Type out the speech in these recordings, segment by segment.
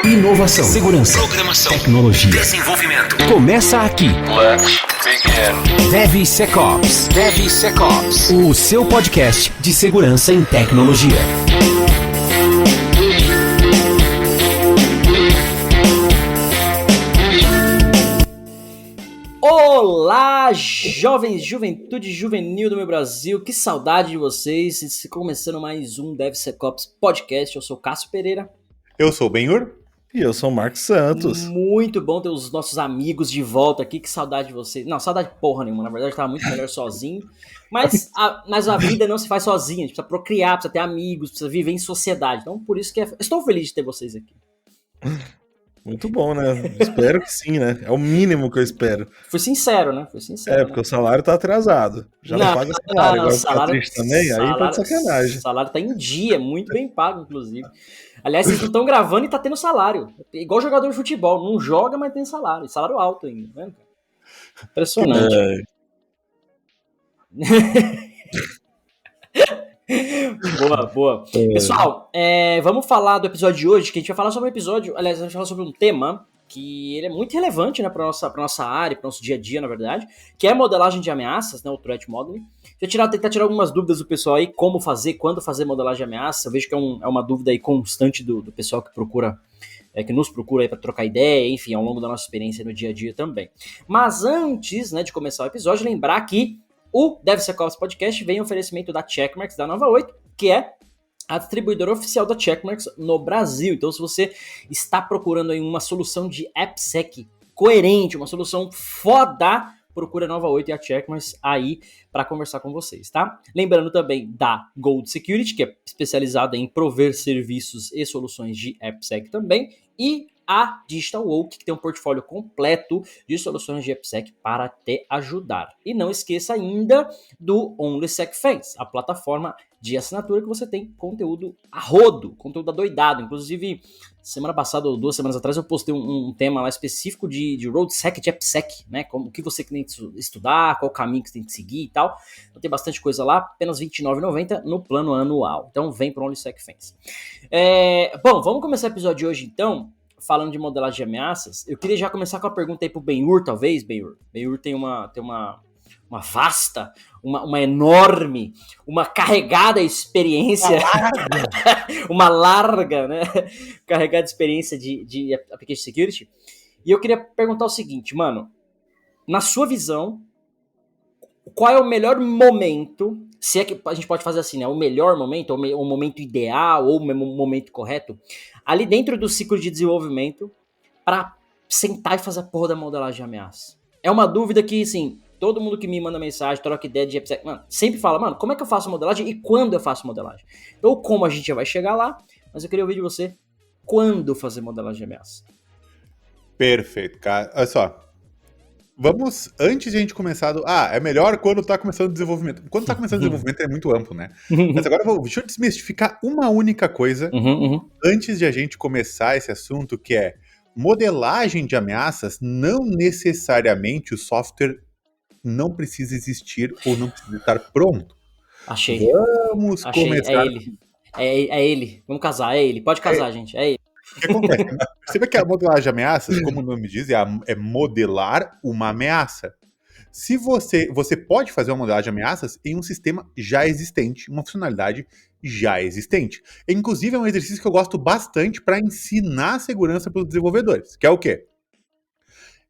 Inovação, segurança, programação, tecnologia, desenvolvimento. Começa aqui. Let's begin. DevSecOps. DevSecOps. O seu podcast de segurança em tecnologia. Olá, jovens, juventude juvenil do meu Brasil, que saudade de vocês. Começando mais um DevSecOps Podcast, eu sou Cássio Pereira. Eu sou o Benhur. E eu sou o Marcos Santos. Muito bom ter os nossos amigos de volta aqui, que saudade de vocês. Não, saudade porra nenhuma, na verdade eu tava muito melhor sozinho. Mas a vida não se faz sozinha, a gente precisa procriar, precisa ter amigos, precisa viver em sociedade. Então por isso que estou feliz de ter vocês aqui. Muito bom, né? Espero que sim, né? É o mínimo que eu espero. Fui sincero, né? Porque o salário tá atrasado. Já não paga salário. Agora ficar triste também, aí tá de sacanagem. O salário tá em dia, muito bem pago, inclusive. Aliás, vocês não estão gravando e tá tendo salário. Igual jogador de futebol, não joga, mas tem salário. Salário alto ainda, né? Impressionante. Boa. Pessoal, vamos falar do episódio de hoje, que a gente vai falar sobre um episódio, aliás, a gente vai falar sobre um tema que ele é muito relevante, né, para nossa área, para nosso dia a dia, na verdade, que é a modelagem de ameaças, né, o Threat Modeling. Tentar tirar algumas dúvidas do pessoal aí, como fazer, quando fazer modelagem de ameaça. Eu vejo que é uma dúvida aí constante do pessoal que procura, que nos procura aí para trocar ideia, enfim, ao longo da nossa experiência no dia a dia também. Mas antes, né, de começar o episódio, lembrar que o DevSecOps Podcast vem em oferecimento da Checkmarx, da Nova 8, que é a distribuidora oficial da Checkmarx no Brasil. Então, se você está procurando aí uma solução de AppSec coerente, uma solução foda, procura a Nova 8 e a Checkmarx aí para conversar com vocês, tá? Lembrando também da Gold Security, que é especializada em prover serviços e soluções de AppSec também, e a Digital Oak, que tem um portfólio completo de soluções de AppSec para te ajudar. E não esqueça ainda do OnlySecFans, a plataforma de assinatura que você tem conteúdo a rodo, conteúdo adoidado. Inclusive, semana passada ou 2 semanas atrás eu postei um tema lá específico de RoadSec, de AppSec, né? Como, o que você tem que estudar, qual o caminho que você tem que seguir e tal. Então tem bastante coisa lá, apenas R$ 29,90 no plano anual. Então vem para o OnlySecFans. Bom, vamos começar o episódio de hoje então, falando de modelagem de ameaças. Eu queria já começar com a pergunta aí pro Benhur, talvez, Benhur. Benhur tem uma vasta, uma enorme, uma carregada experiência, uma larga, né, carregada experiência de Application Security. E eu queria perguntar o seguinte, mano, na sua visão, qual é o melhor momento, se é que a gente pode fazer assim, né, o melhor momento, ou o momento ideal, ou o momento correto, ali dentro do ciclo de desenvolvimento, para sentar e fazer a porra da modelagem de ameaça? É uma dúvida que, assim, todo mundo que me manda mensagem, troca ideia de AppSec, mano, sempre fala, mano, como é que eu faço modelagem e quando eu faço modelagem? Ou como a gente já vai chegar lá, mas eu queria ouvir de você, quando fazer modelagem de ameaça? Perfeito, cara. Olha só. Vamos, antes de a gente começar é melhor quando tá começando o desenvolvimento. Quando tá começando o desenvolvimento é muito amplo, né? Mas agora deixa eu desmistificar uma única coisa antes de a gente começar esse assunto, que é modelagem de ameaças. Não necessariamente o software não precisa existir ou não precisa estar pronto. Achei. Vamos começar. É ele. Vamos casar, é ele. Pode casar, gente. É ele. O que acontece? Perceba que a modelagem de ameaças, como o nome diz, é modelar uma ameaça. Se você pode fazer uma modelagem de ameaças em um sistema já existente, uma funcionalidade já existente. Inclusive, é um exercício que eu gosto bastante para ensinar segurança para os desenvolvedores, que é o quê?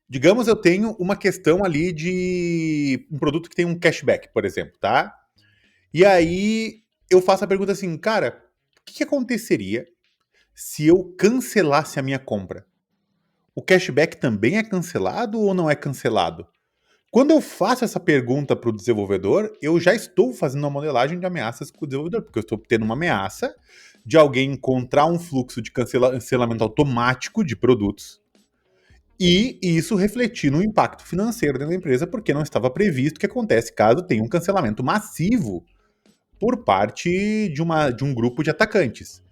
Digamos, eu tenho uma questão ali de um produto que tem um cashback, por exemplo, tá? E aí, eu faço a pergunta assim, cara, o que aconteceria se eu cancelasse a minha compra? O cashback também é cancelado ou não é cancelado? Quando eu faço essa pergunta para o desenvolvedor, eu já estou fazendo uma modelagem de ameaças com o desenvolvedor, porque eu estou tendo uma ameaça de alguém encontrar um fluxo de cancelamento automático de produtos e isso refletir no impacto financeiro da empresa, porque não estava previsto o que acontece caso tenha um cancelamento massivo por parte de um grupo de atacantes.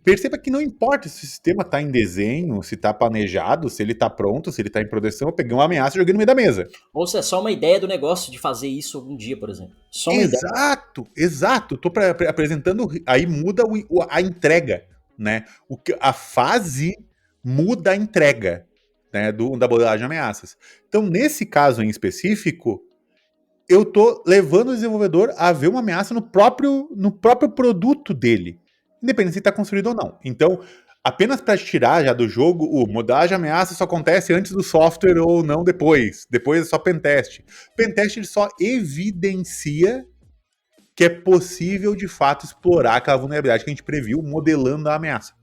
Perceba que não importa se o sistema está em desenho, se está planejado, se ele está pronto, se ele está em produção, eu peguei uma ameaça e joguei no meio da mesa. Ou se é só uma ideia do negócio de fazer isso algum dia, por exemplo. Só uma ideia. Exato. Estou apresentando, aí muda a entrega. né? A fase muda a entrega, né, da modelagem de ameaças. Então, nesse caso em específico, eu tô levando o desenvolvedor a ver uma ameaça no próprio produto dele, independente se está construído ou não. Então, apenas para tirar já do jogo, o modelagem de ameaça só acontece antes do software ou não depois. Depois é só pentest. Pentest ele só evidencia que é possível de fato explorar aquela vulnerabilidade que a gente previu modelando a ameaça.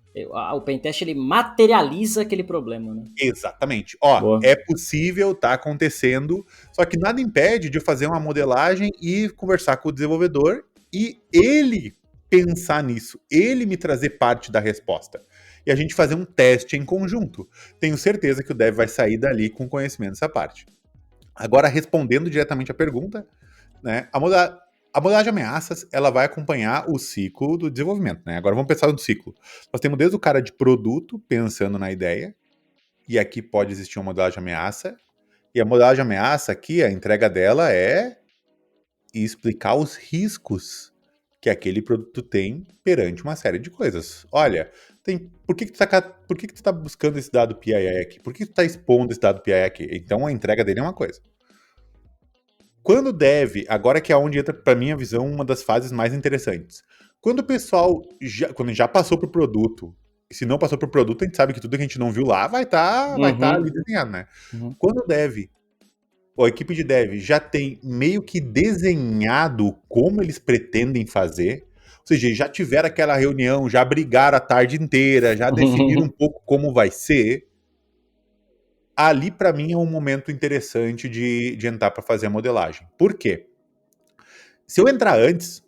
O pentest ele materializa aquele problema, né? Exatamente. Ó, é possível, tá acontecendo, só que nada impede de eu fazer uma modelagem e conversar com o desenvolvedor e ele pensar nisso, ele me trazer parte da resposta. E a gente fazer um teste em conjunto. Tenho certeza que o dev vai sair dali com conhecimento dessa parte. Agora, respondendo diretamente à pergunta, né, a modelagem de ameaças, ela vai acompanhar o ciclo do desenvolvimento, né? Agora vamos pensar no ciclo. Nós temos desde o cara de produto, pensando na ideia, e aqui pode existir uma modelagem de ameaça, e a modelagem de ameaça aqui, a entrega dela é explicar os riscos que aquele produto tem perante uma série de coisas. Olha, por que tu tá buscando esse dado PII aqui? Por que tu tá expondo esse dado PII aqui? Então a entrega dele é uma coisa. Quando deve, agora que é onde entra, para minha visão, uma das fases mais interessantes. Quando o pessoal quando já passou pro produto, e se não passou pro produto, a gente sabe que tudo que a gente não viu lá vai tá ali desenhado, né? Quando o dev, ou a equipe de dev já tem meio que desenhado como eles pretendem fazer, ou seja, já tiveram aquela reunião, já brigaram a tarde inteira, já definiram um pouco como vai ser, ali, para mim, é um momento interessante de entrar para fazer a modelagem. Por quê? Se eu entrar antes,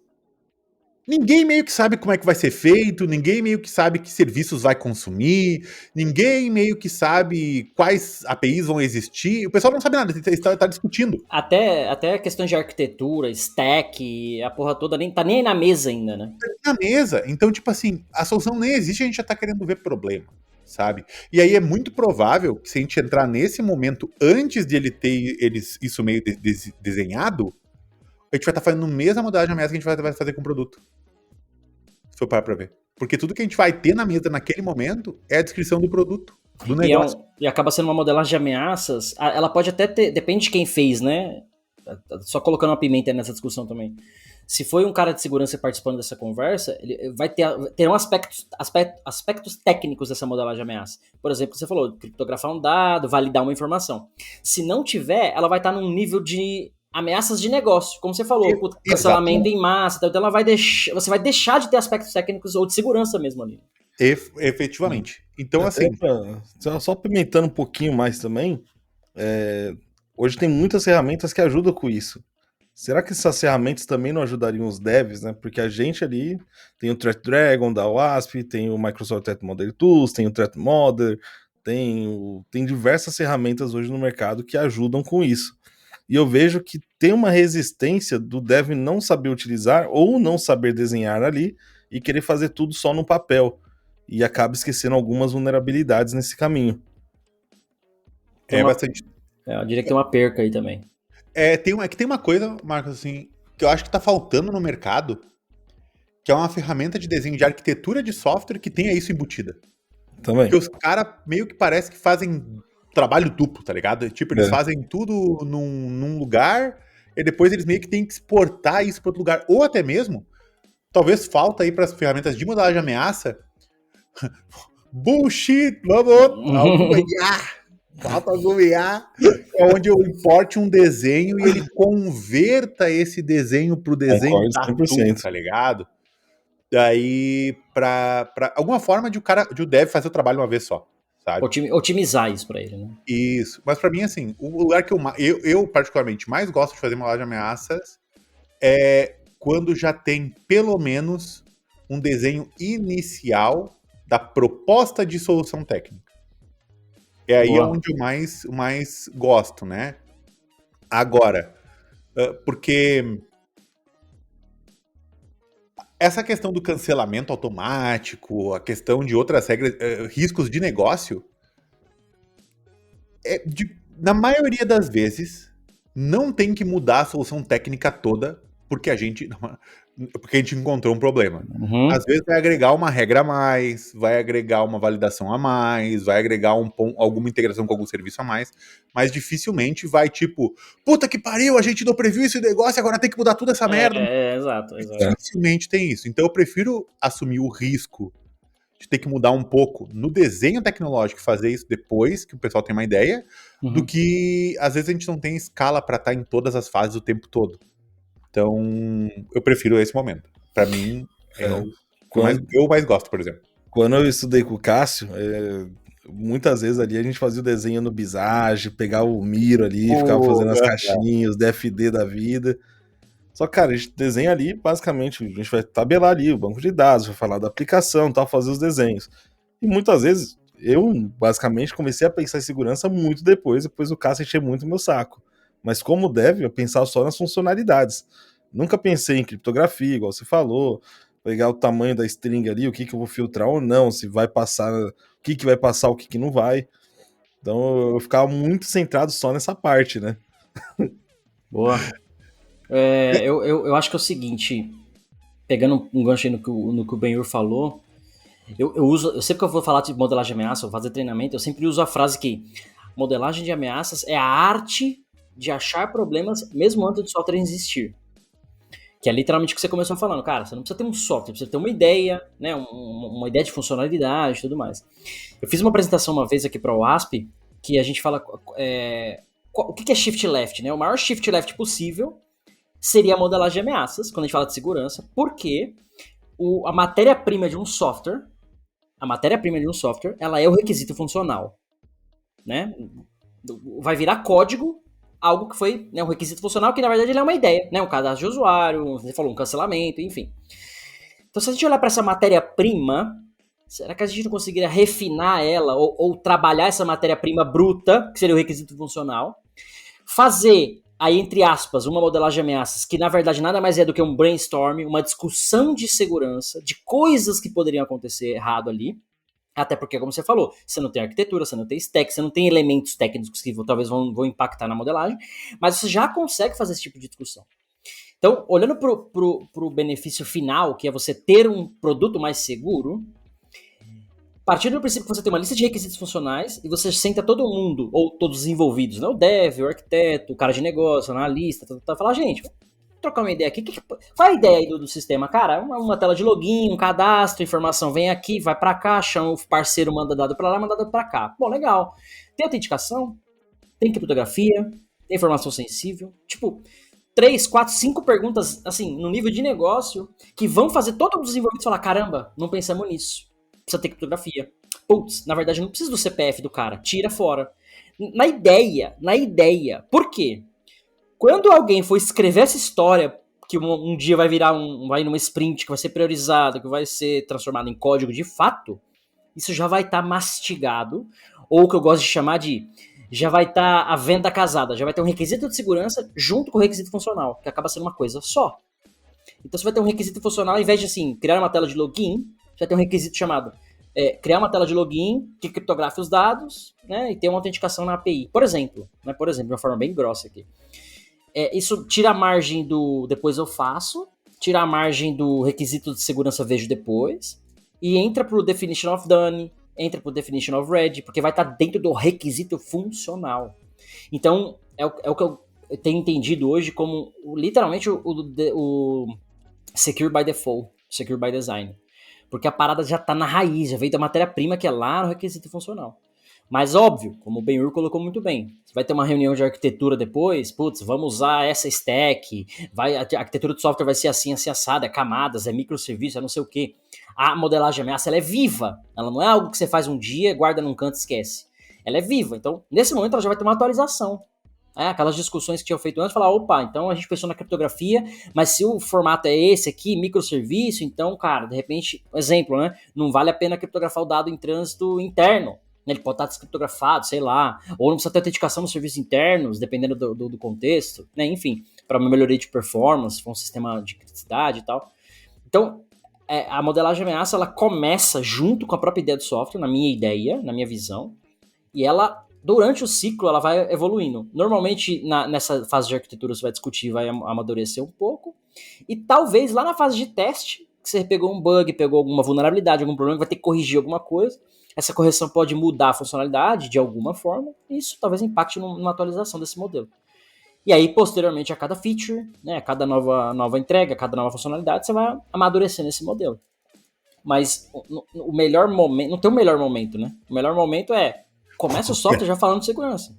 ninguém meio que sabe como é que vai ser feito, ninguém meio que sabe que serviços vai consumir, ninguém meio que sabe quais APIs vão existir. O pessoal não sabe nada, está discutindo. Até questões de arquitetura, stack, a porra toda tá nem aí na mesa ainda, né? Tá na mesa. Então, tipo assim, a solução nem existe, a gente já tá querendo ver problema. Sabe? E aí é muito provável que se a gente entrar nesse momento antes de ele ter isso meio desenhado, a gente vai estar fazendo a mesma modelagem de ameaça que a gente vai fazer com o produto. Se for parar pra ver. Porque tudo que a gente vai ter na mesa naquele momento é a descrição do produto, do negócio. E acaba sendo uma modelagem de ameaças, ela pode até ter, depende de quem fez, né? Só colocando uma pimenta nessa discussão também. Se foi um cara de segurança participando dessa conversa, ele vai ter aspectos técnicos dessa modelagem de ameaça. Por exemplo, você falou, criptografar um dado, validar uma informação. Se não tiver, ela vai estar num nível de ameaças de negócio, como você falou, cancelamento em massa, então você vai deixar de ter aspectos técnicos ou de segurança mesmo ali. Efetivamente. Então, assim... Só pimentando um pouquinho mais também, hoje tem muitas ferramentas que ajudam com isso. Será que essas ferramentas também não ajudariam os devs, né? Porque a gente ali tem o Threat Dragon da WASP, tem o Microsoft Threat Model Tools, tem o Threat Model, tem diversas ferramentas hoje no mercado que ajudam com isso. E eu vejo que tem uma resistência do dev não saber utilizar ou não saber desenhar ali e querer fazer tudo só no papel. E acaba esquecendo algumas vulnerabilidades nesse caminho. Bastante. Eu diria que tem uma perca aí também. Tem uma coisa, Marcos, assim, que eu acho que tá faltando no mercado, que é uma ferramenta de desenho de arquitetura de software que tenha isso embutida. Também. Porque os caras meio que parece que fazem trabalho duplo, tá ligado? Tipo, eles fazem tudo num lugar e depois eles meio que têm que exportar isso para outro lugar. Ou até mesmo, talvez falta aí para as ferramentas de modelagem de ameaça. Bullshit! Vamos! Falta gomear, é onde eu importe um desenho e ele converta esse desenho pro desenho tatu, tá ligado? Daí, pra alguma forma de o dev fazer o trabalho uma vez só, sabe? Otimizar isso pra ele, né? Isso. Mas pra mim, assim, o lugar que eu particularmente mais gosto de fazer modelagem de ameaças é quando já tem pelo menos um desenho inicial da proposta de solução técnica. É aí onde eu mais gosto, né? Agora, porque essa questão do cancelamento automático, a questão de outras regras, riscos de negócio, na maioria das vezes, não tem que mudar a solução técnica toda, porque a gente... porque a gente encontrou um problema. Uhum. Às vezes vai agregar uma regra a mais, vai agregar uma validação a mais, vai agregar alguma integração com algum serviço a mais, mas dificilmente vai tipo, puta que pariu, a gente não previu esse negócio, agora tem que mudar tudo essa merda. Exato. Dificilmente tem isso. Então eu prefiro assumir o risco de ter que mudar um pouco no desenho tecnológico e fazer isso depois que o pessoal tem uma ideia, do que às vezes a gente não tem escala para estar em todas as fases o tempo todo. Então, eu prefiro esse momento. Pra mim, eu mais gosto, por exemplo. Quando eu estudei com o Cássio, muitas vezes ali a gente fazia o desenho no Visage, pegava o Miro ali, ficava fazendo as caixinhas, DFD da vida. Só que, cara, a gente desenha ali, basicamente, a gente vai tabelar ali o banco de dados, vai falar da aplicação, tal, fazer os desenhos. E muitas vezes, eu, basicamente, comecei a pensar em segurança muito depois o Cássio encheu muito meu saco. Mas como dev, eu pensava só nas funcionalidades. Nunca pensei em criptografia, igual você falou, pegar o tamanho da string ali, o que eu vou filtrar ou não, se vai passar, o que vai passar, o que não vai. Então eu ficava muito centrado só nessa parte, né? Boa. Eu acho que é o seguinte, pegando um gancho aí no que o Benhur falou, eu sempre que eu vou falar de modelagem de ameaça, ou fazer treinamento, eu sempre uso a frase que modelagem de ameaças é a arte de achar problemas mesmo antes do software existir. Que é literalmente o que você começou falando. Cara, você não precisa ter um software, precisa ter uma ideia, né? Uma ideia de funcionalidade e tudo mais. Eu fiz uma apresentação uma vez aqui para o ASP, que a gente fala o que é shift left, né? O maior shift left possível seria a modelagem de ameaças, quando a gente fala de segurança, porque a matéria-prima de um software, ela é o requisito funcional, né? Vai virar código algo que foi, né, um requisito funcional, que na verdade ele é uma ideia, né? Um cadastro de usuário, você falou, um cancelamento, enfim. Então, se a gente olhar para essa matéria-prima, será que a gente não conseguiria refinar ela ou trabalhar essa matéria-prima bruta, que seria o requisito funcional, fazer, aí entre aspas, uma modelagem de ameaças, que na verdade nada mais é do que um brainstorm, uma discussão de segurança, de coisas que poderiam acontecer errado ali. Até porque, como você falou, você não tem arquitetura, você não tem stack, você não tem elementos técnicos que talvez vão impactar na modelagem, mas você já consegue fazer esse tipo de discussão. Então, olhando pro benefício final, que é você ter um produto mais seguro, partindo do princípio que você tem uma lista de requisitos funcionais e você senta todo mundo, ou todos os envolvidos, né? O dev, o arquiteto, o cara de negócio, o analista, falar, gente, trocar uma ideia aqui. Qual é a ideia aí do sistema? Cara, uma tela de login, um cadastro, informação vem aqui, vai pra cá, chama o parceiro, manda dado pra lá, manda dado pra cá. Bom, legal. Tem autenticação, tem criptografia, tem informação sensível. Tipo, 3, 4, 5 perguntas, assim, no nível de negócio, que vão fazer todos os envolvidos falar, caramba, não pensamos nisso. Precisa ter criptografia. Putz, na verdade não precisa do CPF do cara, tira fora. Na ideia. Por quê? Quando alguém for escrever essa história, que um dia vai virar vai numa sprint, que vai ser priorizado, que vai ser transformado em código de fato, isso já vai estar mastigado, ou o que eu gosto de chamar de, já vai estar a venda casada, já vai ter um requisito de segurança junto com o requisito funcional, que acaba sendo uma coisa só. Então você vai ter um requisito funcional, ao invés de assim, criar uma tela de login, você vai ter um requisito chamado criar uma tela de login que criptografe os dados, né, e ter uma autenticação na API. Por exemplo, de uma forma bem grossa aqui. Isso tira a margem do depois eu faço, tira a margem do requisito de segurança vejo depois, e entra pro definition of done, entra pro definition of ready, porque vai estar dentro do requisito funcional. Então, é o que eu tenho entendido hoje como literalmente o secure by default, secure by design. Porque a parada já tá na raiz, já veio da matéria-prima que é lá no requisito funcional. Mas óbvio, como o Benhur colocou muito bem, você vai ter uma reunião de arquitetura depois, putz, vamos usar essa stack, a arquitetura do software vai ser assim, assim, assada, é camadas, é microserviço, é não sei o quê. A modelagem de ameaça, ela é viva, ela não é algo que você faz um dia, guarda num canto e esquece. Ela é viva, então nesse momento ela já vai ter uma atualização. Aquelas discussões que tinham feito antes, falar, opa, então a gente pensou na criptografia, mas se o formato é esse aqui, microserviço, então, cara, de repente, exemplo, né, não vale a pena criptografar o dado em trânsito interno. Ele pode estar descriptografado, sei lá, ou não precisa ter autenticação nos serviços internos, dependendo do contexto, né? Enfim, para uma melhoria de performance, para um sistema de criticidade e tal. Então, a modelagem de ameaça, ela começa junto com a própria ideia do software, na minha ideia, na minha visão, e ela durante o ciclo ela vai evoluindo. Normalmente nessa fase de arquitetura você vai discutir, vai amadurecer um pouco, e talvez lá na fase de teste, que você pegou um bug, pegou alguma vulnerabilidade, algum problema, vai ter que corrigir alguma coisa, essa correção pode mudar a funcionalidade de alguma forma, e isso talvez impacte numa atualização desse modelo. E aí, posteriormente, a cada feature, né, a cada nova entrega, a cada nova funcionalidade, você vai amadurecendo esse modelo. Mas o melhor momento, não tem o melhor momento, né? O melhor momento começa o software já falando de segurança.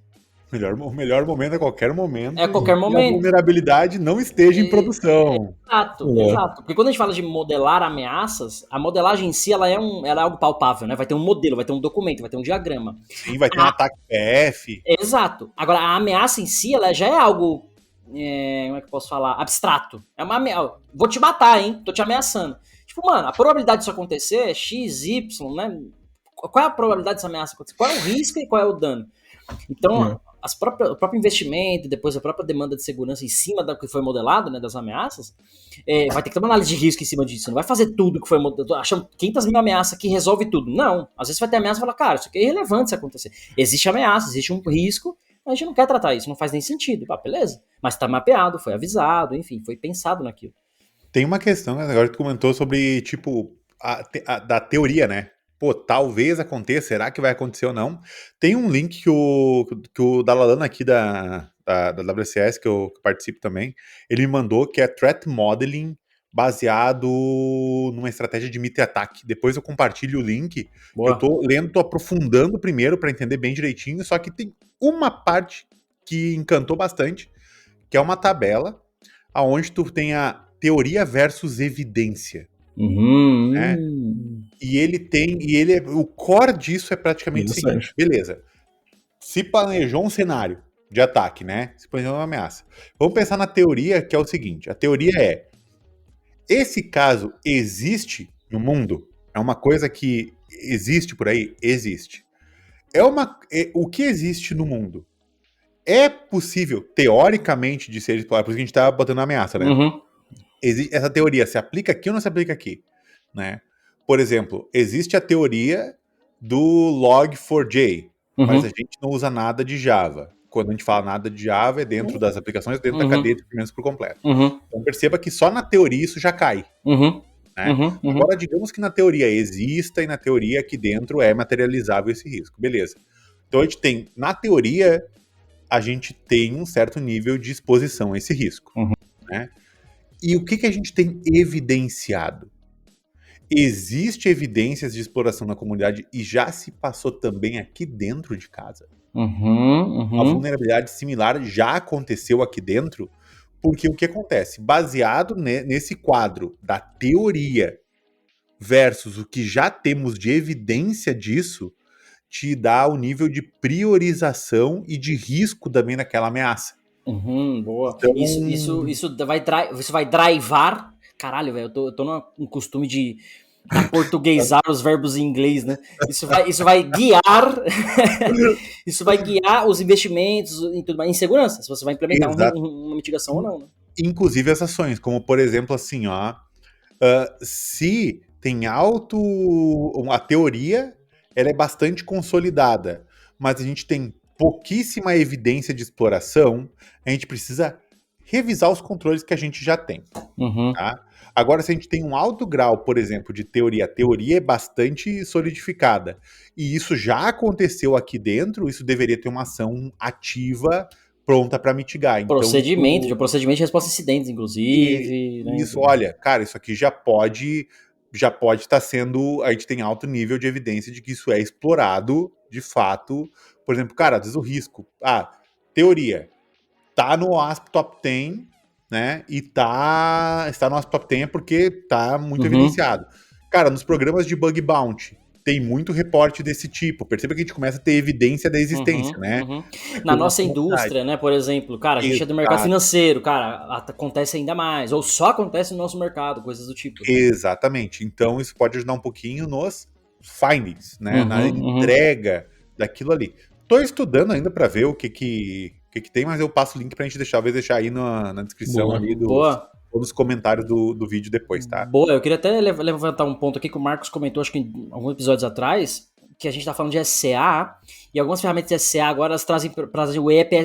O melhor momento é qualquer momento. É qualquer momento. A vulnerabilidade não esteja em produção. Exato. Porque quando a gente fala de modelar ameaças, a modelagem em si ela é algo palpável, né? Vai ter um modelo, vai ter um documento, vai ter um diagrama. Sim, vai ter um ataque PF. Exato. Agora, a ameaça em si, ela já é algo, como é que eu posso falar? Abstrato. É uma ameaça. Vou te matar, hein? Tô te ameaçando. Tipo, mano, a probabilidade disso acontecer é X, Y, né? Qual é a probabilidade dessa ameaça acontecer? Qual é o risco e qual é o dano? Então, o próprio investimento, depois a própria demanda de segurança em cima do que foi modelado, né, das ameaças, vai ter que ter uma análise de risco em cima disso. Não vai fazer tudo que foi modelado, achando 500 mil ameaças que resolve tudo. Não. Às vezes vai ter ameaça e fala, cara, isso aqui é irrelevante se acontecer. Existe ameaça, existe um risco, mas a gente não quer tratar isso, não faz nem sentido. Beleza. Mas tá mapeado, foi avisado, enfim, foi pensado naquilo. Tem uma questão, né, agora que tu comentou sobre, tipo, da teoria, né? Pô, talvez aconteça, será que vai acontecer ou não? Tem um link que o Dalalana aqui da WCS, que eu participo também, ele me mandou, que é Threat Modeling baseado numa estratégia de meter ataque. Depois eu compartilho o link. Boa. Eu tô lendo, tô aprofundando primeiro para entender bem direitinho, só que tem uma parte que encantou bastante, que é uma tabela onde tu tem a teoria versus evidência. Né? O core disso é praticamente o seguinte, beleza, se planejou um cenário de ataque, né? Se planejou uma ameaça. Vamos pensar na teoria, que é o seguinte, a teoria é, esse caso existe no mundo? É uma coisa que existe por aí? Existe. O que existe no mundo? É possível, teoricamente, de ser explorado, por isso que a gente tá botando ameaça, né? Essa teoria se aplica aqui ou não se aplica aqui? Né? Por exemplo, existe a teoria do Log4j, mas a gente não usa nada de Java. Quando a gente fala nada de Java, é dentro das aplicações, dentro da cadeia de documentos por completo. Então perceba que só na teoria isso já cai. Né? Agora, digamos que na teoria exista e na teoria aqui dentro é materializável esse risco. Beleza. Então a gente tem, na teoria, a gente tem um certo nível de exposição a esse risco. Né? E o que a gente tem evidenciado? Existe evidências de exploração na comunidade e já se passou também aqui dentro de casa. Uma vulnerabilidade similar já aconteceu aqui dentro, porque o que acontece? Baseado nesse quadro da teoria versus o que já temos de evidência disso, te dá o nível de priorização e de risco também naquela ameaça. Boa. Então, isso vai drivar. Caralho, velho, eu tô num costume de portuguesar os verbos em inglês, né? Isso vai guiar isso vai guiar os investimentos e tudo mais em segurança, se você vai implementar uma mitigação ou não, né? Inclusive as ações, como por exemplo assim, se tem a teoria, ela é bastante consolidada, mas a gente tem pouquíssima evidência de exploração, a gente precisa revisar os controles que a gente já tem. Tá? Agora, se a gente tem um alto grau, por exemplo, de teoria, a teoria é bastante solidificada, e isso já aconteceu aqui dentro, isso deveria ter uma ação ativa pronta para mitigar. Então, procedimento de resposta a incidentes, inclusive. Isso, né? Olha, cara, isso aqui já pode estar sendo, a gente tem alto nível de evidência de que isso é explorado, de fato. Por exemplo, cara, às vezes o risco, teoria, tá no ASP Top 10, né, e está no ASP Top 10 porque tá muito evidenciado. Cara, nos programas de bug bounty, tem muito reporte desse tipo. Perceba que a gente começa a ter evidência da existência, né? Na nossa indústria, né, por exemplo, cara, a gente é do mercado financeiro, cara, acontece ainda mais, ou só acontece no nosso mercado, coisas do tipo. Exatamente. Então, isso pode ajudar um pouquinho nos findings, né, na entrega daquilo ali. Tô estudando ainda para ver o que tem, mas eu passo o link pra gente deixar aí na descrição ali dos comentários do vídeo depois, tá? Boa, eu queria até levantar um ponto aqui que o Marcos comentou, acho que em alguns episódios atrás, que a gente tá falando de SCA, e algumas ferramentas de SCA agora elas trazem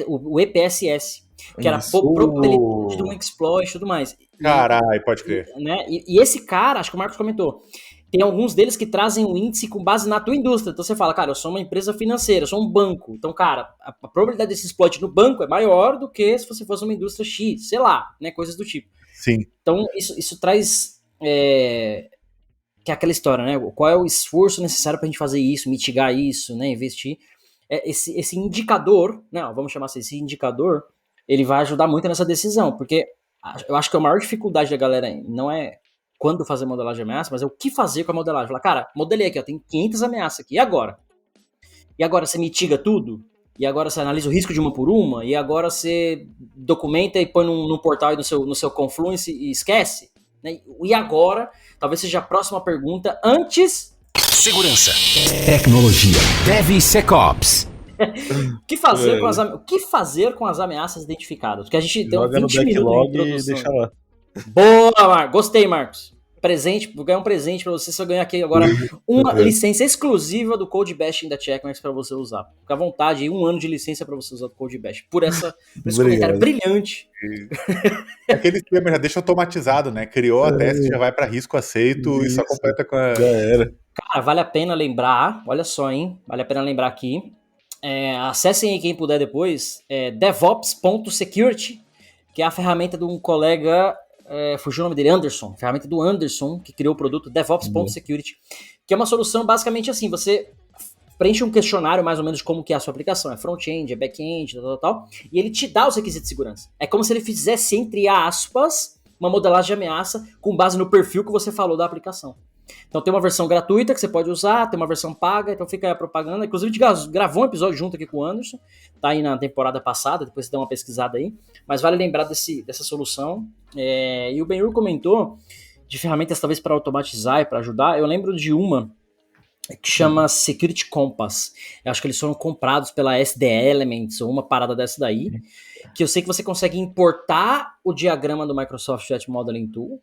o EPSS, que era probabilidade de um exploit e tudo mais. Caralho, pode crer. Né? E esse cara, acho que o Marcos comentou, tem alguns deles que trazem um índice com base na tua indústria. Então você fala, cara, eu sou uma empresa financeira, eu sou um banco. Então, cara, a probabilidade desse exploit no banco é maior do que se você fosse uma indústria X, sei lá, né? Coisas do tipo. Sim. Então, isso traz... que é aquela história, né? Qual é o esforço necessário pra gente fazer isso, mitigar isso, né? Investir. Esse indicador, não, vamos chamar assim, esse indicador, ele vai ajudar muito nessa decisão, porque eu acho que a maior dificuldade da galera não é quando fazer modelagem de ameaça, mas é o que fazer com a modelagem. Falar, cara, modelei aqui, ó, tem 500 ameaças aqui, e agora? E agora você mitiga tudo? E agora você analisa o risco de uma por uma? E agora você documenta e põe num portal no seu Confluence e esquece? Né? E agora, talvez seja a próxima pergunta, antes... Segurança, tecnologia, DevSecOps. O que fazer com as ameaças identificadas? Porque a gente tem 20 minutos de introdução. Deixa lá. Boa, Marcos. Gostei, Marcos. Presente, vou ganhar um presente pra você. Você ganhar aqui agora uma licença exclusiva do Code Bash da Checkmarx pra você usar. Fica à vontade aí, 1 ano de licença pra você usar do Code Bash. Por esse comentário brilhante. Aquele esquema já deixa automatizado, né? Criou a teste, já vai pra risco aceito e só completa com a... Já era. Cara, vale a pena lembrar, olha só, hein? Vale a pena lembrar aqui. Acessem aí quem puder depois, devops.security, que é a ferramenta de um colega, fugiu o nome dele, Anderson, ferramenta do Anderson, que criou o produto devops.security, que é uma solução basicamente assim, você preenche um questionário mais ou menos de como que é a sua aplicação, é front-end, é back-end, tal, e ele te dá os requisitos de segurança. É como se ele fizesse, entre aspas, uma modelagem de ameaça com base no perfil que você falou da aplicação. Então tem uma versão gratuita que você pode usar, tem uma versão paga, então fica aí a propaganda. Inclusive a gente gravou um episódio junto aqui com o Anderson, tá aí na temporada passada, depois você dá uma pesquisada aí. Mas vale lembrar dessa solução. E o Benhur comentou de ferramentas talvez para automatizar e para ajudar. Eu lembro de uma que chama Security Compass. Eu acho que eles foram comprados pela SD Elements ou uma parada dessa daí, que eu sei que você consegue importar o diagrama do Microsoft Threat Modeling Tool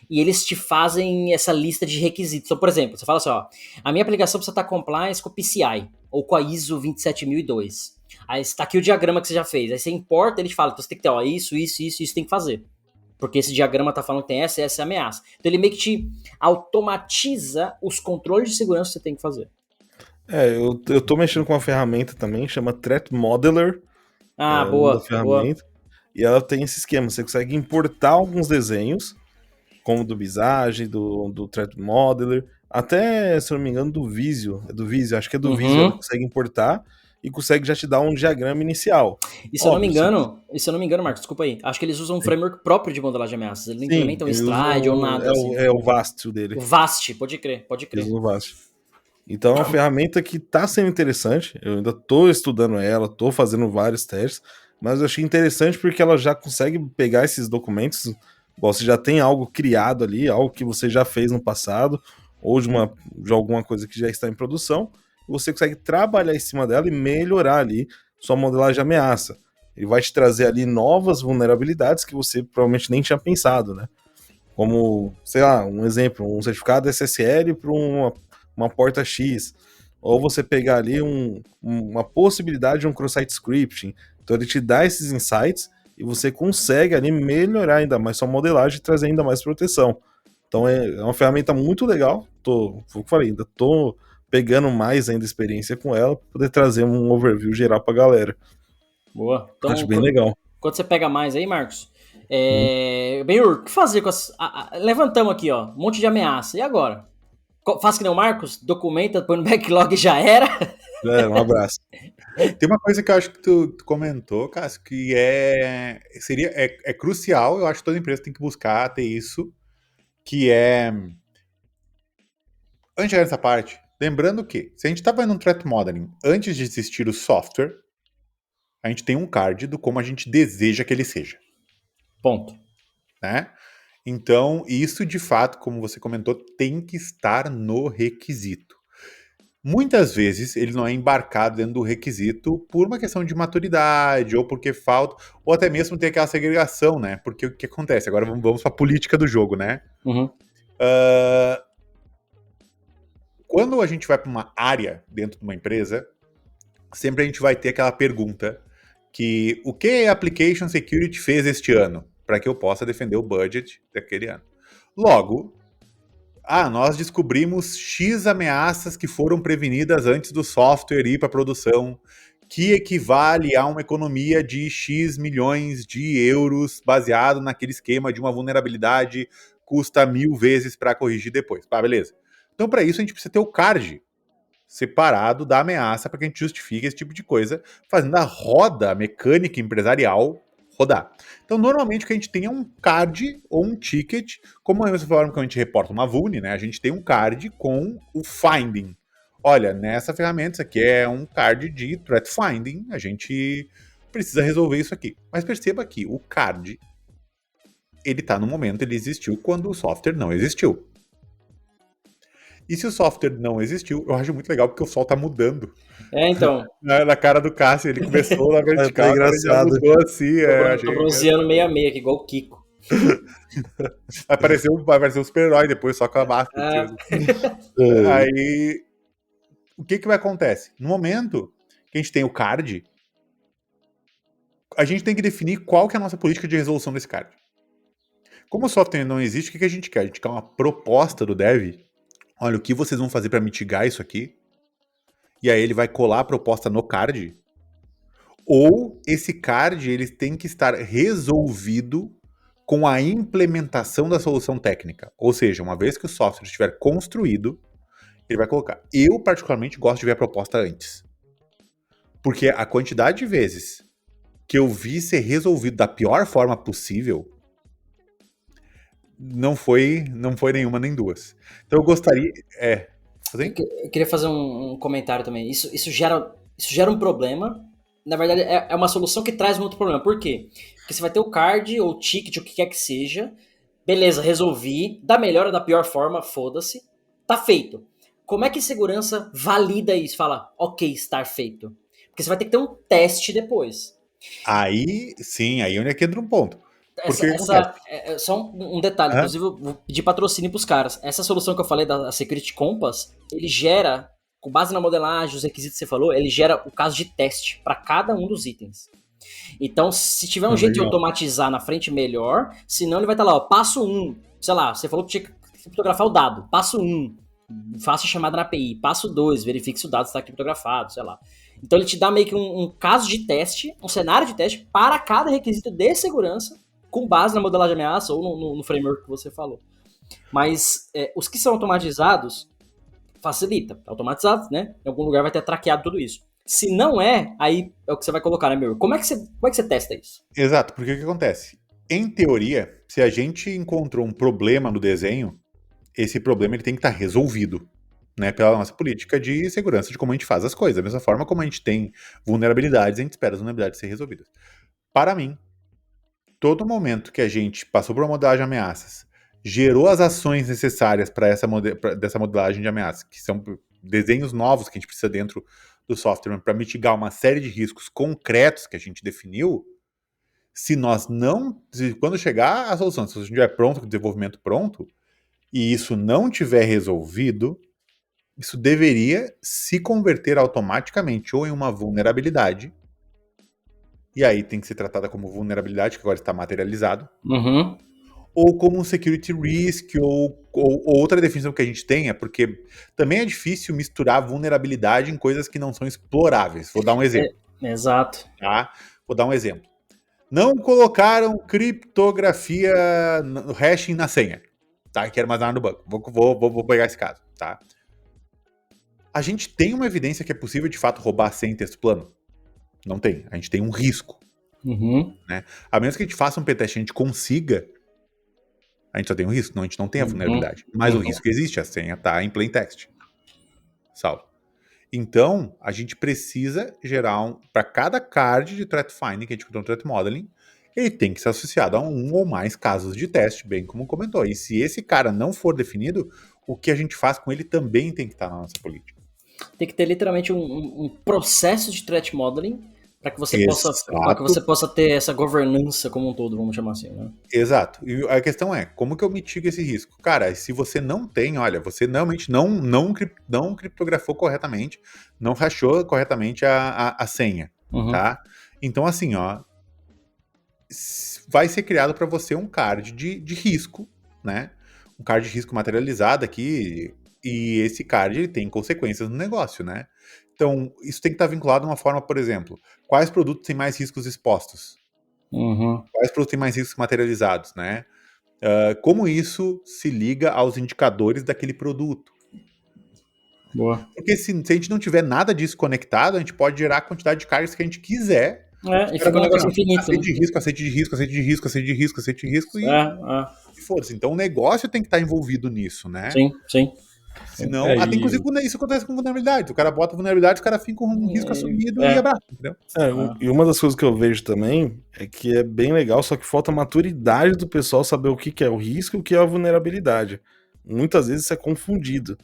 e eles te fazem essa lista de requisitos. Então, por exemplo, você fala assim, ó, a minha aplicação precisa estar compliance com o PCI ou com a ISO 27002. Aí está aqui o diagrama que você já fez. Aí você importa, ele te fala, então você tem que ter, ó, isso tem que fazer. Porque esse diagrama tá falando que tem essa ameaça. Então ele meio que te automatiza os controles de segurança que você tem que fazer. Eu tô mexendo com uma ferramenta também, chama Threat Modeler. Boa. Ferramenta, boa. E ela tem esse esquema, você consegue importar alguns desenhos, como do Visage, do Threat Modeler, até, se não me engano, do Visio. É do Visio, acho que é do Visio, ela consegue importar e consegue já te dar um diagrama inicial. E se eu não me engano, Marcos, desculpa aí, acho que eles usam um framework próprio de modelagem de ameaças, eles não implementam stride ou nada assim. É o VAST dele. O VAST, pode crer. Eles usam o VAST. Então é uma ferramenta que tá sendo interessante, eu ainda tô estudando ela, tô fazendo vários testes, mas eu achei interessante porque ela já consegue pegar esses documentos. Você já tem algo criado ali, algo que você já fez no passado, ou de alguma coisa que já está em produção, e você consegue trabalhar em cima dela e melhorar ali sua modelagem de ameaça. Ele vai te trazer ali novas vulnerabilidades que você provavelmente nem tinha pensado, né? Como, sei lá, um exemplo, um certificado SSL para uma porta X, ou você pegar ali uma possibilidade de um cross-site scripting. Então ele te dá esses insights e você consegue ali melhorar ainda mais sua modelagem e trazer ainda mais proteção. Então é uma ferramenta muito legal. Ainda tô pegando mais ainda experiência com ela para poder trazer um overview geral pra galera. Boa. Então, acho bem legal. Quando você pega mais aí, Marcos, Benhur, o que fazer com as... levantamos aqui, ó, um monte de ameaça. E agora? Faz que nem o Marcos, documenta, põe no backlog e já era. Um abraço. Tem uma coisa que eu acho que tu comentou, Cássio, que é crucial, eu acho que toda empresa tem que buscar ter isso, que é... Antes de chegar nessa parte, lembrando que, se a gente está fazendo um threat modeling antes de existir o software, a gente tem um card do como a gente deseja que ele seja. Ponto. Né? Então, isso de fato, como você comentou, tem que estar no requisito. Muitas vezes ele não é embarcado dentro do requisito por uma questão de maturidade, ou porque falta, ou até mesmo tem aquela segregação, né? Porque o que acontece? Agora vamos para a política do jogo, né? quando a gente vai para uma área dentro de uma empresa, sempre a gente vai ter aquela pergunta que o que a Application Security fez este ano para que eu possa defender o budget daquele ano. Logo, nós descobrimos X ameaças que foram prevenidas antes do software ir para produção, que equivale a uma economia de X milhões de euros baseado naquele esquema de uma vulnerabilidade custa 1000 vezes para corrigir depois. Beleza. Então, para isso, a gente precisa ter o card separado da ameaça para que a gente justifique esse tipo de coisa, fazendo a roda mecânica empresarial rodar. Então, normalmente, o que a gente tem é um card ou um ticket, como a mesma forma que a gente reporta uma vuln, né? A gente tem um card com o finding. Olha, nessa ferramenta, isso aqui é um card de threat finding, a gente precisa resolver isso aqui. Mas perceba que o card, ele tá no momento, ele existiu quando o software não existiu. E se o software não existiu, eu acho muito legal porque o sol tá mudando. Então. Na cara do Cássio, ele começou na vertical, engraçado. já mudou assim. Tô bronzeando meio a meio aqui, igual o Kiko. Vai aparecer um super-herói depois, só com a máscara. Aí, o que vai acontecer? No momento que a gente tem o card, a gente tem que definir qual que é a nossa política de resolução desse card. Como o software não existe, o que a gente quer? A gente quer uma proposta do dev. Olha, o que vocês vão fazer para mitigar isso aqui? E aí ele vai colar a proposta no card? Ou esse card ele tem que estar resolvido com a implementação da solução técnica? Ou seja, uma vez que o software estiver construído, ele vai colocar. Eu, particularmente, gosto de ver a proposta antes. Porque a quantidade de vezes que eu vi ser resolvido da pior forma possível não foi nenhuma nem duas. Então eu gostaria... Eu queria fazer um comentário também. Isso gera um problema. Na verdade, é uma solução que traz um outro problema. Por quê? Porque você vai ter o card ou o ticket, o que quer que seja. Beleza, resolvi. Da melhor ou da pior forma, foda-se. Tá feito. Como é que segurança valida isso? Fala, ok, está feito. Porque você vai ter que ter um teste depois. Aí, sim, aí onde é que entra um ponto. Só um detalhe, inclusive eu vou pedir patrocínio pros caras. Essa solução que eu falei da Security Compass, ele gera, com base na modelagem, os requisitos que você falou, ele gera o caso de teste para cada um dos itens. Então, se tiver um jeito de automatizar na frente, melhor. Senão ele vai estar lá, passo 1. Sei lá, você falou que tinha que criptografar o dado. Passo 1, faça chamada na API. Passo 2, verifique se o dado está criptografado, sei lá. Então ele te dá meio que um caso de teste, um cenário de teste para cada requisito de segurança, com base na modelagem de ameaça ou no framework que você falou. Mas os que são automatizados, facilita. Automatizados, né? Em algum lugar vai ter traqueado tudo isso. Se não aí é o que você vai colocar, né, meu? Como é que você testa isso? Exato, porque o que acontece? Em teoria, se a gente encontrou um problema no desenho, esse problema ele tem que estar resolvido, né, pela nossa política de segurança de como a gente faz as coisas. Da mesma forma como a gente tem vulnerabilidades, a gente espera as vulnerabilidades serem resolvidas. Para mim, todo momento que a gente passou por uma modelagem de ameaças, gerou as ações necessárias para dessa modelagem de ameaças, que são desenhos novos que a gente precisa dentro do software para mitigar uma série de riscos concretos que a gente definiu, quando chegar a solução, se a gente estiver pronto, com o desenvolvimento pronto, e isso não tiver resolvido, isso deveria se converter automaticamente ou em uma vulnerabilidade, e aí tem que ser tratada como vulnerabilidade, que agora está materializado, ou como um security risk, ou outra definição que a gente tenha, porque também é difícil misturar vulnerabilidade em coisas que não são exploráveis. Vou dar um exemplo. Exato. Tá? Vou dar um exemplo. Não colocaram criptografia no hashing na senha, tá? Que era armazenar no banco. Vou pegar esse caso, tá? A gente tem uma evidência que é possível, de fato, roubar a senha em texto plano? Não tem. A gente tem um risco. Né? A menos que a gente faça um p-test e a gente consiga, a gente só tem um risco. Não, a gente não tem a vulnerabilidade. Mas o risco existe. A senha está em plain text. Salvo. Então, a gente precisa gerar para cada card de threat finding que a gente encontrou no threat modeling, ele tem que ser associado a um ou mais casos de teste, bem como comentou. E se esse cara não for definido, o que a gente faz com ele também tem que estar na nossa política. Tem que ter literalmente um processo de threat modeling Para que você possa ter essa governança como um todo, vamos chamar assim, né? Exato. E a questão é, como que eu mitigo esse risco? Cara, se você não tem, olha, você realmente não criptografou corretamente, não hashou corretamente a senha, tá? Então, assim, ó, vai ser criado para você um card de risco, né? Um card de risco materializado aqui, e esse card ele tem consequências no negócio, né? Então, isso tem que estar vinculado a uma forma, por exemplo, quais produtos têm mais riscos expostos? Quais produtos têm mais riscos materializados, né? Como isso se liga aos indicadores daquele produto? Boa. Porque se a gente não tiver nada disso conectado, a gente pode gerar a quantidade de cargas que a gente quiser. E fica um negócio infinito. Aceite de risco, aceite de risco, aceite de risco, aceite de risco, aceite de risco e foda-se. Então o negócio tem que estar envolvido nisso, né? Sim. Senão, até inclusive isso acontece com vulnerabilidade. O cara bota vulnerabilidade, o cara fica com um risco assumido e abraça, entendeu? E uma das coisas que eu vejo também é que é bem legal, só que falta maturidade do pessoal saber o que é o risco e o que é a vulnerabilidade. Muitas vezes isso é confundido.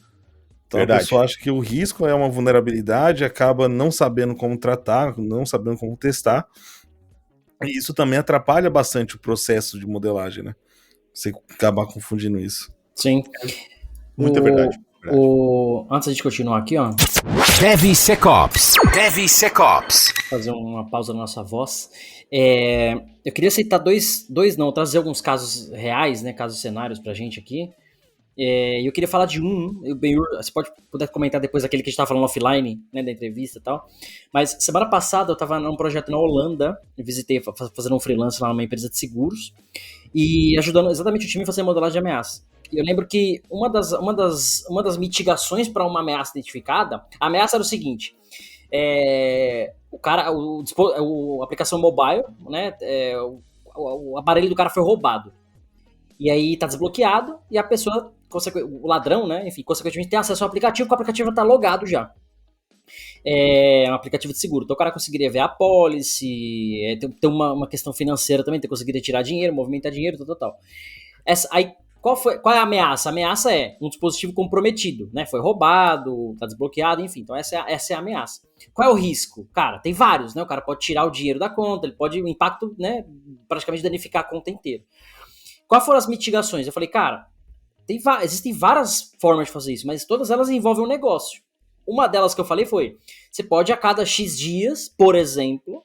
Então a pessoa acha que o risco é uma vulnerabilidade, acaba não sabendo como tratar, não sabendo como testar. E isso também atrapalha bastante o processo de modelagem, né? Você acabar confundindo isso. Sim. Muita verdade. Antes de continuar aqui, ó. DevSecOps. Fazer uma pausa na nossa voz. Eu queria citar trazer alguns casos reais, né? Casos cenários pra gente aqui. Eu queria falar de o Benhur, você puder comentar depois daquele que a gente estava falando offline, né, da entrevista e tal. Mas semana passada eu estava num projeto na Holanda, eu visitei fazendo um freelance lá numa empresa de seguros e ajudando exatamente o time a fazer modelagem de ameaça. E eu lembro que uma das mitigações para uma ameaça identificada, a ameaça era o seguinte: a aplicação mobile, né, o aparelho do cara foi roubado. E aí tá desbloqueado e a pessoa, o ladrão, né, enfim, consequentemente tem acesso ao aplicativo, porque o aplicativo tá logado já. É um aplicativo de seguro. Então o cara conseguiria ver a policy, tem uma questão financeira também, conseguiria tirar dinheiro, movimentar dinheiro, tal. Aí, qual é a ameaça? A ameaça é um dispositivo comprometido, né? Foi roubado, tá desbloqueado, enfim. Então essa é a ameaça. Qual é o risco? Cara, tem vários, né? O cara pode tirar o dinheiro da conta, ele pode, o impacto, né, praticamente danificar a conta inteira. Quais foram as mitigações? Eu falei, cara, existem várias formas de fazer isso, mas todas elas envolvem um negócio. Uma delas que eu falei foi, você pode a cada X dias, por exemplo,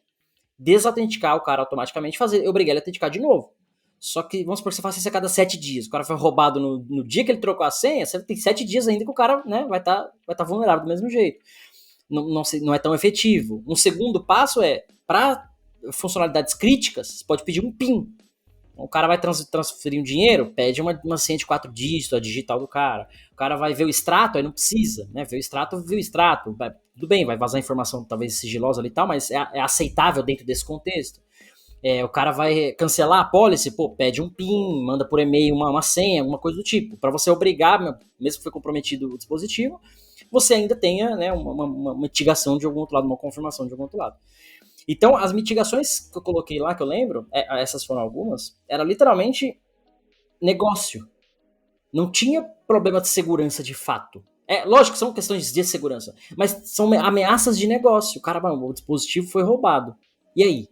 desautenticar o cara automaticamente, obrigar ele a autenticar de novo. Só que, vamos supor que você faça isso a cada 7 dias. O cara foi roubado no dia que ele trocou a senha, você tem 7 dias ainda que o cara, né, vai tá vulnerável do mesmo jeito. Não é tão efetivo. Um segundo passo para funcionalidades críticas, você pode pedir um PIN. O cara vai transferir um dinheiro, pede uma senha de 4 dígitos, a digital do cara. O cara vai ver o extrato, aí não precisa, né? Ver o extrato. Tudo bem, vai vazar informação talvez sigilosa ali e tal, mas é aceitável dentro desse contexto. O cara vai cancelar a policy, pede um PIN, manda por e-mail uma senha, alguma coisa do tipo. Para você obrigar, mesmo que foi comprometido o dispositivo, você ainda tenha, né, uma mitigação de algum outro lado, uma confirmação de algum outro lado. Então, as mitigações que eu coloquei lá, que eu lembro, essas foram algumas, era literalmente negócio. Não tinha problema de segurança de fato. Lógico que são questões de segurança, mas são ameaças de negócio. O cara, o dispositivo foi roubado. E aí?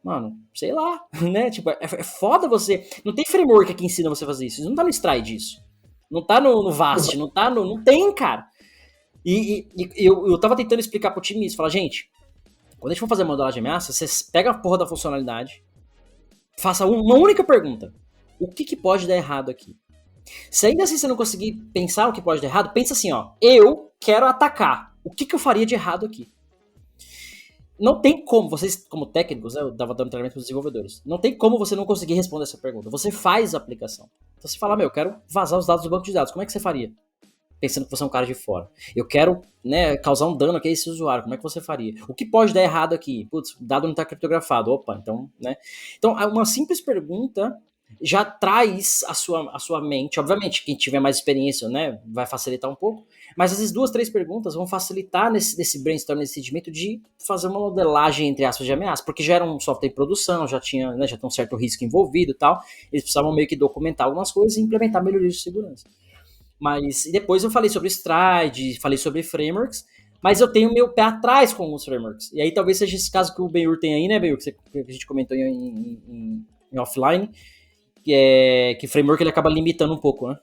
Mano, sei lá, né? Tipo, é foda você... Não tem framework que ensina você a fazer isso. Não tá no Stride isso. Não tá no Vast, não tá no... Não tem, cara. E eu tava tentando explicar pro time isso. Falar, gente... Quando a gente for fazer modelagem de ameaça, você pega a porra da funcionalidade, faça uma única pergunta. O que pode dar errado aqui? Se ainda assim você não conseguir pensar o que pode dar errado, pensa assim, ó. Eu quero atacar. O que eu faria de errado aqui? Não tem como, vocês como técnicos, né, eu dava dando treinamento para os desenvolvedores, não tem como você não conseguir responder essa pergunta. Você faz a aplicação. Então você fala, eu quero vazar os dados do banco de dados. Como é que você faria? Pensando que você é um cara de fora. Eu quero, né, causar um dano aqui a esse usuário. Como é que você faria? O que pode dar errado aqui? Putz, o dado não está criptografado. Opa, então, né? Então, uma simples pergunta já traz a sua mente. Obviamente, quem tiver mais experiência, né, vai facilitar um pouco. Mas essas 2, 3 perguntas vão facilitar nesse brainstorm, nesse sentimento de fazer uma modelagem, entre aspas, de ameaça. Porque já era um software em produção, já tinha um certo risco envolvido e tal. Eles precisavam meio que documentar algumas coisas e implementar melhorias de segurança. Mas e depois eu falei sobre Stride, falei sobre frameworks, mas eu tenho meu pé atrás com alguns frameworks. E aí talvez seja esse caso que o Ben-Hur tem aí, né, Ben-Hur, que a gente comentou em offline, que framework ele acaba limitando um pouco, né?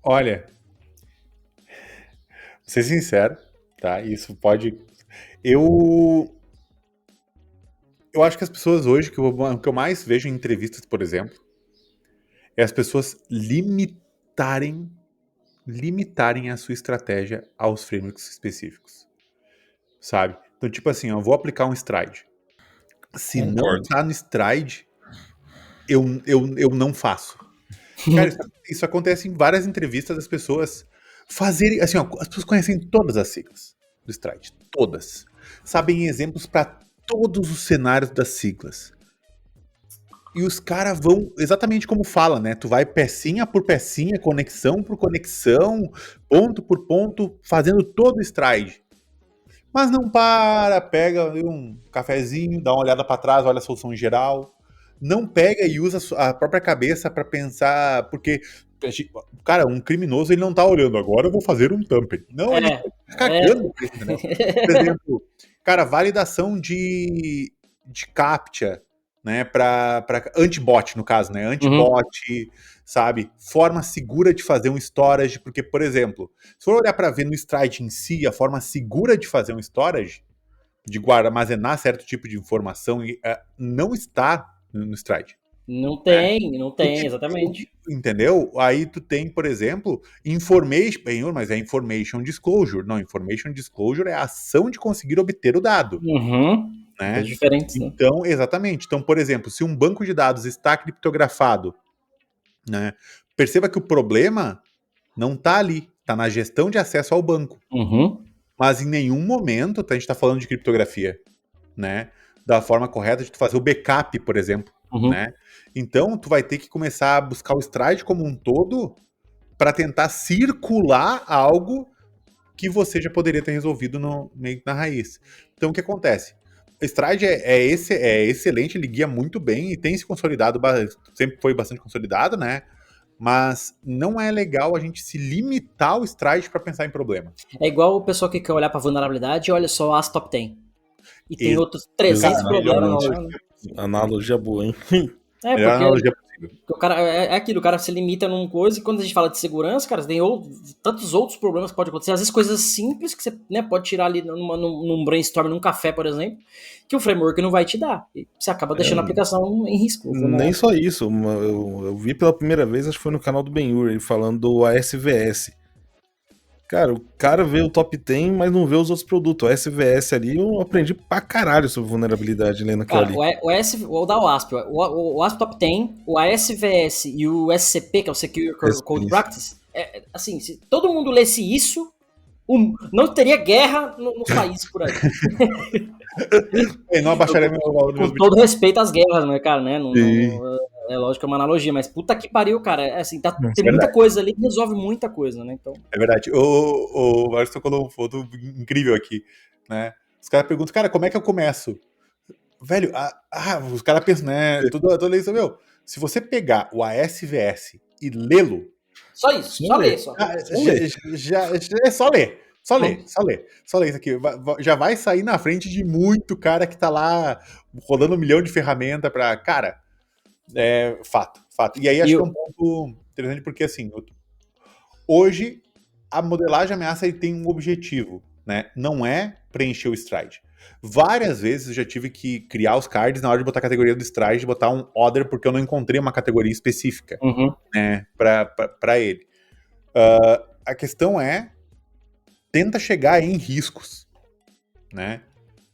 Olha, vou ser sincero, tá? Isso pode... Eu acho que as pessoas hoje, o que eu mais vejo em entrevistas, por exemplo, é as pessoas limitarem a sua estratégia aos frameworks específicos, sabe? Então, tipo assim, eu vou aplicar um stride. Se não tá no stride, eu não faço. Cara, isso acontece em várias entrevistas das pessoas fazerem, assim, ó, as pessoas conhecem todas as siglas do stride, todas. Sabem exemplos para todos os cenários das siglas. E os caras vão exatamente como fala, né? Tu vai pecinha por pecinha, conexão por conexão, ponto por ponto, fazendo todo o stride. Mas não pega um cafezinho, dá uma olhada para trás, olha a solução em geral. Não pega e usa a própria cabeça para pensar, porque, cara, um criminoso ele não tá olhando, agora eu vou fazer um tampering. Não, ele tá cagando. Né? Por exemplo, cara, validação de CAPTCHA, né, para anti-bot, no caso, né, anti-bot, sabe, forma segura de fazer um storage, porque, por exemplo, se for olhar para ver no stride em si, a forma segura de fazer um storage, de armazenar certo tipo de informação, não está no stride. Não tem, exatamente. Entendeu? Aí tu tem, por exemplo, mas é information disclosure. Não, information disclosure é a ação de conseguir obter o dado. Né? É diferente, né? Então, exatamente. Então, por exemplo, se um banco de dados está criptografado, né, perceba que o problema não está ali, está na gestão de acesso ao banco. Mas em nenhum momento a gente está falando de criptografia, né? Da forma correta de tu fazer o backup, por exemplo, né? Então, tu vai ter que começar a buscar o stride como um todo para tentar circular algo que você já poderia ter resolvido meio na raiz. Então, o que acontece? O stride é excelente, ele guia muito bem e tem se consolidado, sempre foi bastante consolidado, né? Mas não é legal a gente se limitar ao stride para pensar em problema. É igual o pessoal que quer olhar para vulnerabilidade e olha só as top 10. E tem outros 300 problemas. Analogia boa, hein? Porque o cara, aquilo, o cara se limita numa coisa, e quando a gente fala de segurança, cara, tem tantos outros problemas que podem acontecer, às vezes coisas simples que você, né, pode tirar ali num brainstorm, num café, por exemplo, que o framework não vai te dar. E você acaba deixando a aplicação em risco. Nem só isso, eu vi pela primeira vez, acho que foi no canal do Ben-Hur, ele falando do ASVS. Cara, o cara vê o top 10, mas não vê os outros produtos. O SVS ali, eu aprendi pra caralho sobre vulnerabilidade lendo aquilo ali. O da OASP, o OASP Top 10, o ASVS e o SCP, que é o Secure Code Practice, assim, se todo mundo lesse isso, não teria guerra nos países por aí. Não abaixaria meu valor. Com todo respeito às guerras, né, cara, né? É lógico que é uma analogia, mas puta que pariu, cara. Assim, tem muita coisa ali que resolve muita coisa, né? Então... É verdade. O Márcio colocou um ponto incrível aqui, né? Os caras perguntam, cara, como é que eu começo? Velho, os caras pensam, né? Toda lei, meu, se você pegar o ASVS e lê-lo... Só isso, só ler. É só ler. Só ler isso aqui. Já vai sair na frente de muito cara que tá lá rolando 1 milhão de ferramentas pra... Cara... Fato. E aí acho que é um ponto interessante porque, assim, hoje a modelagem ameaça ele tem um objetivo, né? Não é preencher o stride. Várias vezes eu já tive que criar os cards na hora de botar a categoria do stride, botar um other porque eu não encontrei uma categoria específica, né, para ele. A questão tenta chegar em riscos, né?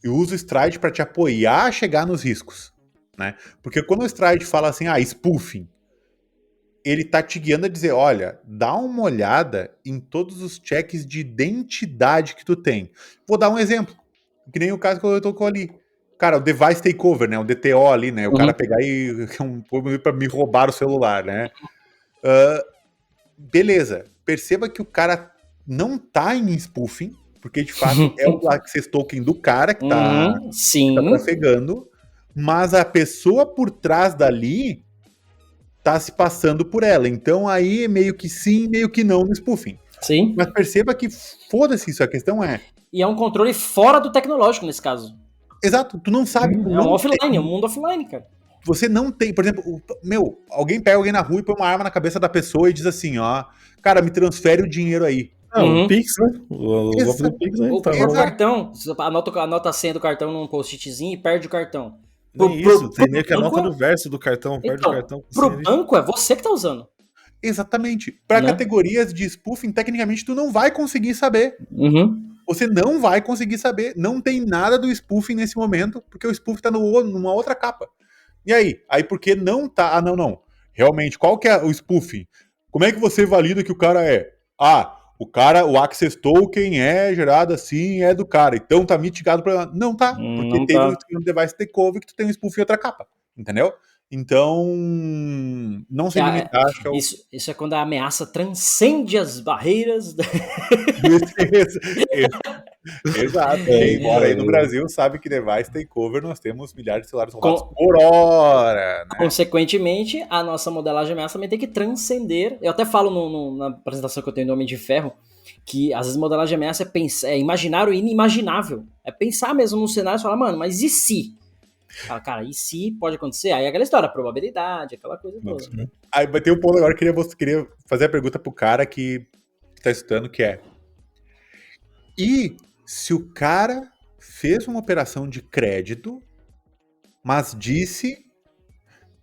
E usa o stride para te apoiar a chegar nos riscos. Né? Porque quando o stride fala assim, spoofing, ele tá te guiando a dizer, olha, dá uma olhada em todos os checks de identidade que tu tem. Vou dar um exemplo, que nem o caso que eu tô ali. Cara, o device takeover, né? O DTO ali, né? O cara pegar pra me roubar o celular, né? Beleza. Perceba que o cara não tá em spoofing, porque de fato é o access token do cara que tá trafegando. Mas a pessoa por trás dali tá se passando por ela. Então aí é meio que sim, meio que não no spoofing. Sim. Mas perceba que foda-se isso, a questão é... E é um controle fora do tecnológico nesse caso. Exato, tu não sabe... É um offline, é um mundo offline, cara. Você não tem, por exemplo, alguém pega alguém na rua e põe uma arma na cabeça da pessoa e diz assim, ó, cara, me transfere o dinheiro aí. O Pix, né? O golpe do Pix, né? Ou pega o cartão, anota a senha do cartão num post-itzinho e perde o cartão. Tem nem que anota no verso do cartão, perde o cartão. Pro banco é você que tá usando. Exatamente. Para categorias de spoofing, tecnicamente, tu não vai conseguir saber. Você não vai conseguir saber. Não tem nada do spoofing nesse momento, porque o spoofing tá numa outra capa. E aí? Aí por que não tá... Ah, não. Realmente, qual que é o spoofing? Como é que você valida que o cara é? Ah, o access token é gerado assim, é do cara. Então tá mitigado pra... Não tá, porque teve um device takeover que tu tem um spoofing em outra capa. Entendeu? Então, não se limitar, acho que é o... Isso é quando a ameaça transcende as barreiras. Exato. Quem mora aí no Brasil sabe que device takeover nós temos milhares de celulares roubados por hora. Né? Consequentemente, a nossa modelagem de ameaça também tem que transcender. Eu até falo na apresentação que eu tenho do Homem de Ferro, que às vezes modelagem de ameaça é imaginar o inimaginável. É pensar mesmo num cenário e falar, mano, mas e se? Fala, cara, e se pode acontecer? Aí é aquela história, probabilidade, aquela coisa toda. Aí vai ter um ponto agora que eu queria fazer a pergunta pro cara que tá escutando, que é: e se o cara fez uma operação de crédito, mas disse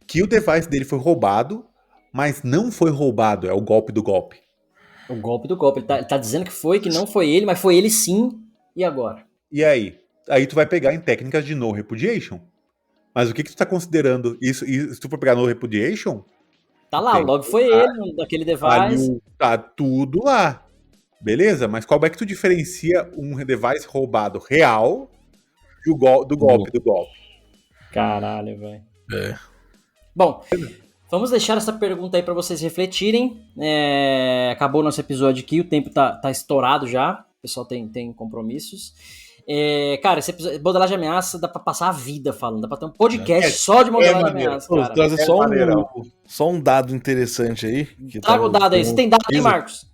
que o device dele foi roubado, mas não foi roubado, é o golpe do golpe? O golpe do golpe. Ele tá dizendo que não foi ele, mas foi ele sim, e agora? E aí? Aí tu vai pegar em técnicas de no repudiation. Mas o que tu tá considerando? Isso, se tu for pegar no repudiation... Tá lá, o log foi ele, daquele device. Tá tudo lá. Beleza? Mas como é que tu diferencia um device roubado real do golpe do golpe? Caralho, velho. Bom, vamos deixar essa pergunta aí pra vocês refletirem. Acabou o nosso episódio aqui, o tempo tá estourado já. O pessoal tem compromissos. Cara, esse episódio, modelagem de ameaça dá pra passar a vida falando, dá pra ter um podcast só de modelagem de ameaça, cara. Trazer só um dado interessante aí. Traga o dado aí, você tem dado aí, Marcos?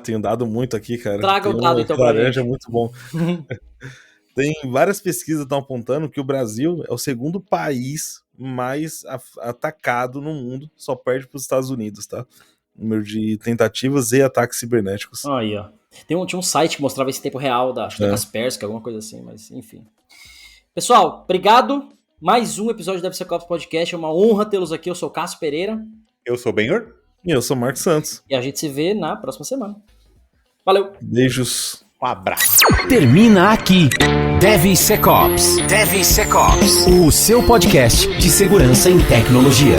Tenho dado muito aqui, cara. Traga o dado então pra gente. É muito bom. Tem várias pesquisas que estão apontando que o Brasil é o segundo país mais atacado no mundo, só perde pros Estados Unidos, tá? Número de tentativas e ataques cibernéticos. Aí, ó. Tinha um site que mostrava esse tempo real da Kaspersky, alguma coisa assim, mas enfim. Pessoal, obrigado. Mais um episódio do DevSecOps Podcast. É uma honra tê-los aqui. Eu sou o Cássio Pereira. Eu sou o Benhor. E eu sou o Marcos Santos. E a gente se vê na próxima semana. Valeu. Beijos. Um abraço. Termina aqui DevSecOps. DevSecOps, o seu podcast de segurança em tecnologia.